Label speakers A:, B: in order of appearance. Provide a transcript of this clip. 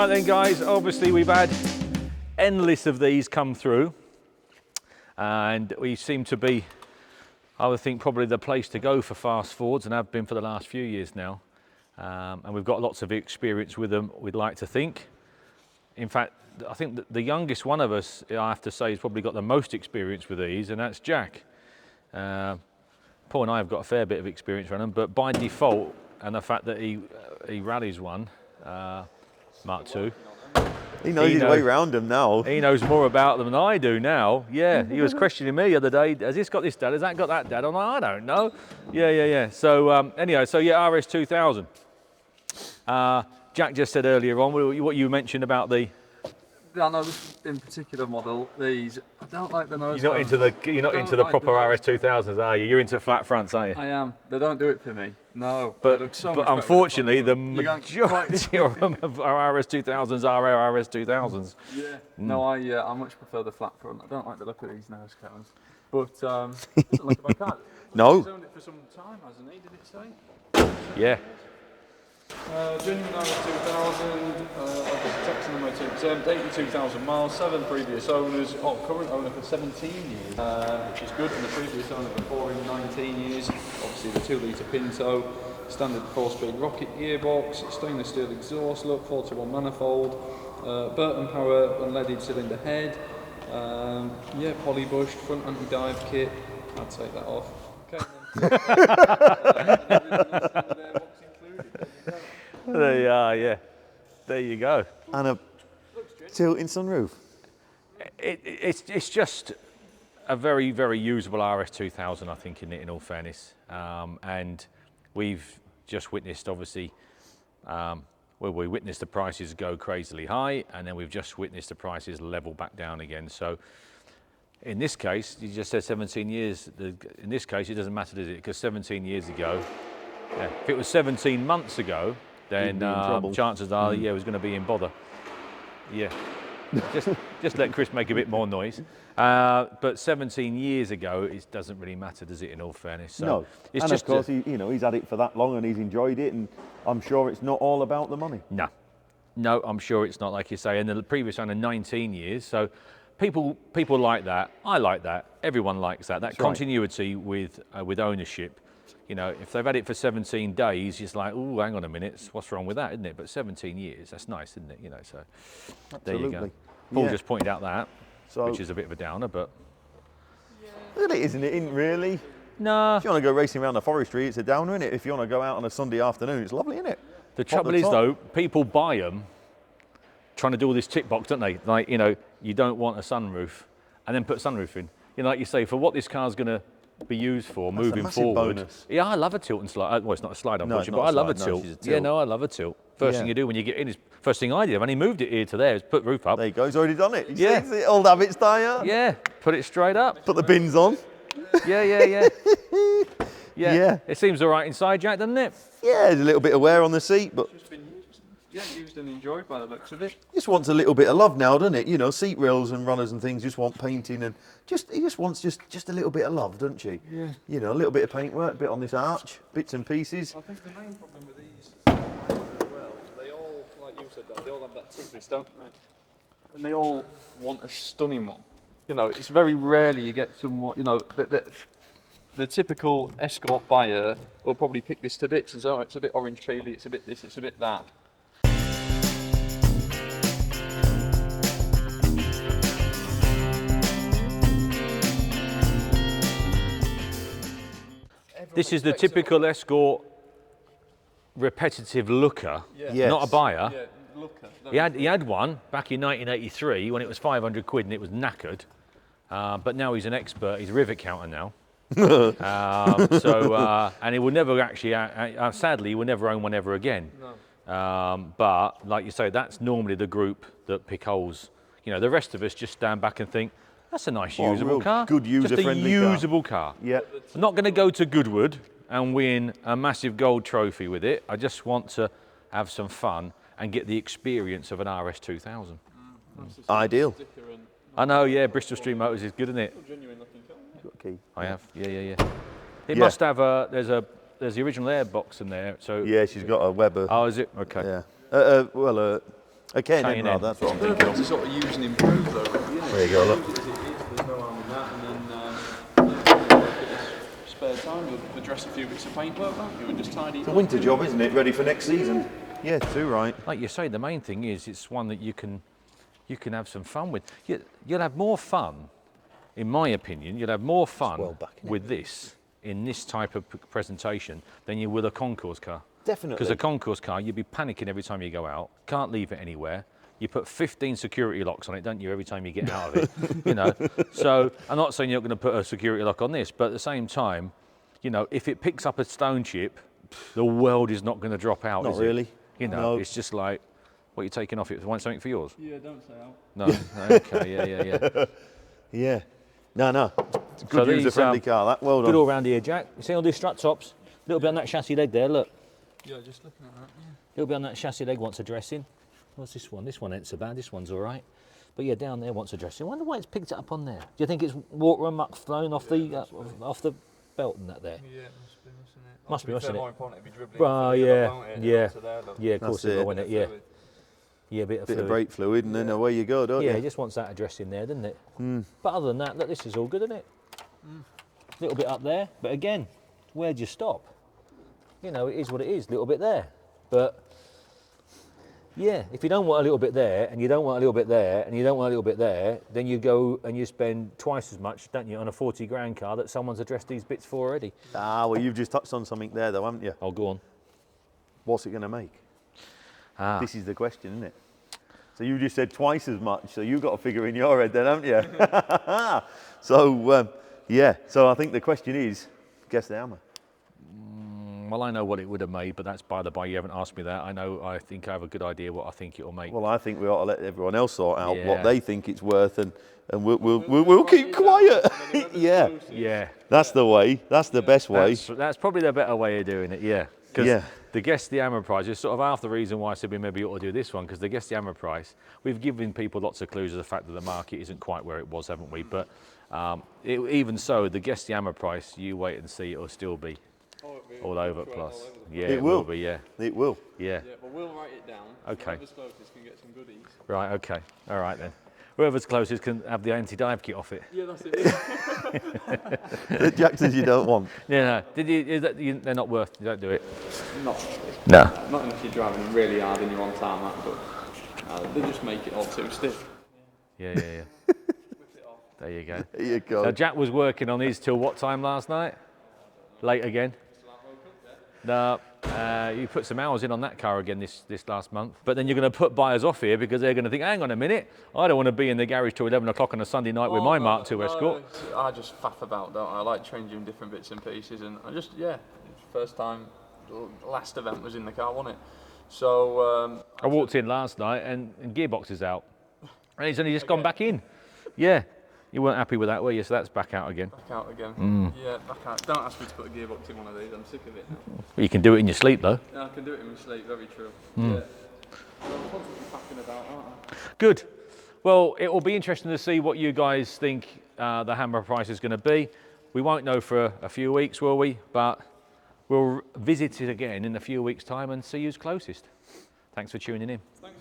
A: Right then guys, obviously we've had endless of these come through and we seem to be, I would think, probably the place to go for fast Fords, and have been for the last few years now. And we've got lots of experience with them, we'd like to think. In fact, I think that the youngest one of us, I have to say, has probably got the most experience with these, and that's Jack. Paul and I have got a fair bit of experience running them, but by default, and the fact that he rallies one, Mark II.
B: He knows his way around them now.
A: He knows more about them than I do now. Yeah, he was questioning me the other day, has this got this dad, has that got that dad? I'm like, I don't know. Yeah. So anyway, so yeah, RS 2000. Jack just said earlier on, what you mentioned about the...
C: Yeah, no, this in particular model, these, I don't like the nose.
A: You're not into the proper RS 2000s, are you? You're into flat fronts, aren't you?
C: I am. They don't do it for me. No.
A: But unfortunately, the majority of them are RS 2000s are RS 2000s.
C: Yeah. No, I much prefer the flat front. I don't like the look of these nose cones. But doesn't look like my car.
B: No.
C: He's owned it for some time, hasn't he? Did it say?
A: Yeah.
C: Genuine RS 2000, Texan MOT, 82,000 miles, 7 previous owners, current owner for 17 years, which is good, and the previous owner before him 19 years. Obviously the 2-litre Pinto, standard 4-speed rocket gearbox, stainless steel exhaust look, 4-to-1 manifold, Burton power unleaded cylinder head, yeah, polybushed, front anti-dive kit. I'd take that off. Okay, then.
A: There you are, yeah. There you go.
B: And a tilting sunroof.
A: It's just a very, very usable RS 2000, I think, in all fairness. And we've just witnessed, obviously, we witnessed the prices go crazily high, and then we've just witnessed the prices level back down again. So in this case, you just said 17 years. In this case, it doesn't matter, does it? Because 17 years ago, yeah, if it was 17 months ago, then chances are, yeah, it was going to be in bother. Yeah, just let Chris make a bit more noise. But 17 years ago, it doesn't really matter, does it? In all fairness, so
B: no.
A: It's
B: and
A: just
B: of course, he's had it for that long and he's enjoyed it, and I'm sure it's not all about the money.
A: No, I'm sure it's not, like you say. And the previous owner, 19 years. So people like that. I like that. Everyone likes that. That continuity with ownership. You know, if they've had it for 17 days, it's like, oh, hang on a minute, what's wrong with that, isn't it? But 17 years, that's nice, isn't it? You know, so
B: Absolutely.
A: There you go. Paul just pointed out that, which is a bit of a downer, but...
B: Well, it isn't, it isn't really.
A: No.
B: If you want to go racing around the forestry, it's a downer, isn't it? If you want to go out on a Sunday afternoon, it's lovely, isn't it?
A: The trouble is, though, people buy them trying to do all this tick box, don't they? Like, you know, you don't want a sunroof, and then put a sunroof in. You know, like you say, for what this car's going to be used for moving forward.
B: Bonus.
A: Yeah, I love a tilt and slide. Well, it's not a slide, unfortunately, but I love a tilt. Yeah, no, I love a tilt. First thing you do when you get in is, first thing I did when he moved it here to there is put the roof up.
B: There you go, he's already done it. Yeah. Old habits die.
A: Yeah, put it straight up.
B: Put the bins on.
A: Yeah. It seems all right inside, Jack, doesn't it?
B: Yeah, there's a little bit of wear on the seat, but...
C: used and enjoyed by the looks of it.
B: Just wants a little bit of love now, doesn't it? You know, seat rails and runners and things just want painting, and he just wants just a little bit of love, doesn't she?
C: Yeah.
B: You know, a little bit of paintwork, bit on this arch, bits and pieces.
C: I think the main problem with these, well, they all, like you said, they all have that thickness, don't they? And they all want a stunning one. You know, it's very rarely you get someone, you know, the typical Escort buyer will probably pick this to bits and say, oh, it's a bit orange peely, it's a bit this, it's a bit that.
A: This is the typical Escort repetitive looker, not a buyer.
C: Yeah, looker.
A: He had one back in 1983 when it was 500 quid and it was knackered. But now he's an expert, he's a rivet counter now. And he will never actually, sadly, he will never own one ever again. No. But like you say, that's normally the group that pick holes. You know, the rest of us just stand back and think, that's a nice usable car.
B: Good user-friendly
A: car. Just a usable car.
B: Yeah.
A: I'm not going to go to Goodwood and win a massive gold trophy with it. I just want to have some fun and get the experience of an RS 2000.
B: Ideal.
A: I know, yeah, Bristol Street Motors is good, isn't it?
C: Genuine looking car.
B: You've got a key.
A: I have, yeah. It must have there's the original airbox in there. So
B: yeah, she's got a Weber.
A: Oh, is it? Okay.
B: Yeah. A K&N
A: K&N.
B: rather, that's what I'm thinking
C: Perfect
B: of.
C: to sort of use and improve though.
B: There you go, look.
C: Use it as it is, there's no harm in that. And then, spare time, you'll address a few bits of paintwork, won't you? And just tidy it
B: It's a
C: up.
B: winter job, isn't it? Ready for next season. Yeah, too right.
A: Like you say, the main thing is it's one that you can have some fun with. You'll have more fun, in my opinion, you'll have more fun
B: well back, isn't it?
A: with this, in this type of presentation, than you will a concours car.
B: Definitely.
A: Because a concours car, you'd be panicking every time you go out, can't leave it anywhere. You put 15 security locks on it, don't you, every time you get out of it, you know. So I'm not saying you're not going to put a security lock on this, but at the same time, you know, if it picks up a stone chip, the world is not going to drop out,
B: Not
A: is
B: really.
A: it? You know,
B: No.
A: it's just like, what are you taking off it? Want something for yours?
C: Yeah, don't say out.
A: No. Okay, yeah.
B: Yeah. No. It's a
A: So
B: good
A: these,
B: user-friendly car, that. Well
A: Good
B: done.
A: all round here, Jack. You see all these strut tops? A little bit on that chassis leg there, look.
C: Yeah, just looking at that, yeah.
A: A little bit on that chassis leg wants addressing. What's this one? This one ain't so bad, this one's all right. But yeah, down there wants addressing. I wonder why it's picked it up on there. Do you think it's water and muck flowing off the belt and that there?
C: Yeah, it must be, mustn't it?
A: Must be, mustn't it?
C: More important, it'd be dribbling.
A: Well,
C: off the
A: yeah,
C: won't it?
A: yeah.
C: To there, look.
A: Yeah, of course
B: That's
A: it will,
B: it.
A: won't it? Yeah. Yeah, a bit of
B: Bit
A: fluid.
B: of brake fluid, and then away you go, don't
A: Yeah,
B: you?
A: it just wants that addressing there, doesn't it? But other than that, look, this is all good, isn't it? A little bit up there, but again, where'd you stop? You know, it is what it is, a little bit there. But yeah, if you don't want a little bit there, and you don't want a little bit there, and you don't want a little bit there, then you go and you spend twice as much, don't you, on a 40 grand car that someone's addressed these bits for already.
B: Ah, well, you've just touched on something there, though, haven't you?
A: Oh, go on.
B: What's it going to make?
A: Ah,
B: This is the question, isn't it? So you just said twice as much, so you've got to figure in your head then, haven't you? So, yeah, so I think the question is, guess the hammer.
A: well, I know what it would have made, but that's by the by. You haven't asked me that. I think I have a good idea what I think it'll make.
B: Well, I think we ought to let everyone else sort out
A: Yeah.
B: what they think it's worth, and we'll keep quiet. Yeah,
A: Yeah.
B: that's the way. That's the best way.
A: That's probably the better way of doing it, yeah. Because
B: Yeah.
A: the Guess the Hammer prize is sort of half the reason why I said we maybe ought to do this one, because the Guess the Hammer prize, we've given people lots of clues of the fact that the market isn't quite where it was, haven't we? But even so, the Guess the Hammer price, you wait and see, it'll still be all over plus. Yeah,
B: It will.
A: be, yeah.
B: It will.
A: Yeah.
C: Yeah, but we'll write it down.
A: Okay.
C: Whoever's closest can get some goodies.
A: Right, okay. All right then. Whoever's closest can have the anti-dive kit off it.
C: Yeah, that's it.
B: The Jacksons you don't want.
A: Yeah, no. They're not worth, you don't do it.
C: Not really.
A: No.
C: Not unless you're driving them really hard and you're on tarmac, but they just make it all too stiff.
A: Yeah. There you go.
B: There you go.
A: So Jack was working on his till what time last night? Late again? No, you put some hours in on that car again this last month. But then you're going to put buyers off here because they're going to think, hang on a minute, I don't want to be in the garage till 11 o'clock on a Sunday night with my Mark II Escort.
C: I just faff about, don't I? I like changing different bits and pieces, and I just, first time, last event was in the car, wasn't it? So
A: I walked in last night and gearbox is out. And he's only just gone back in. Yeah. You weren't happy with that, were you? So that's back out again.
C: back out again. Yeah, back out. Don't ask me to put a gearbox in one of these. I'm sick of it now.
A: Well, you can do it in your sleep though.
C: Yeah, I can do it in my sleep. Very true. Yeah. So I'm constantly faffing about, aren't I?
A: Good. Well, it will be interesting to see what you guys think the hammer price is going to be. We won't know for a few weeks, will we? But we'll visit it again in a few weeks' time and see who's closest. Thanks for tuning in.
C: Thanks.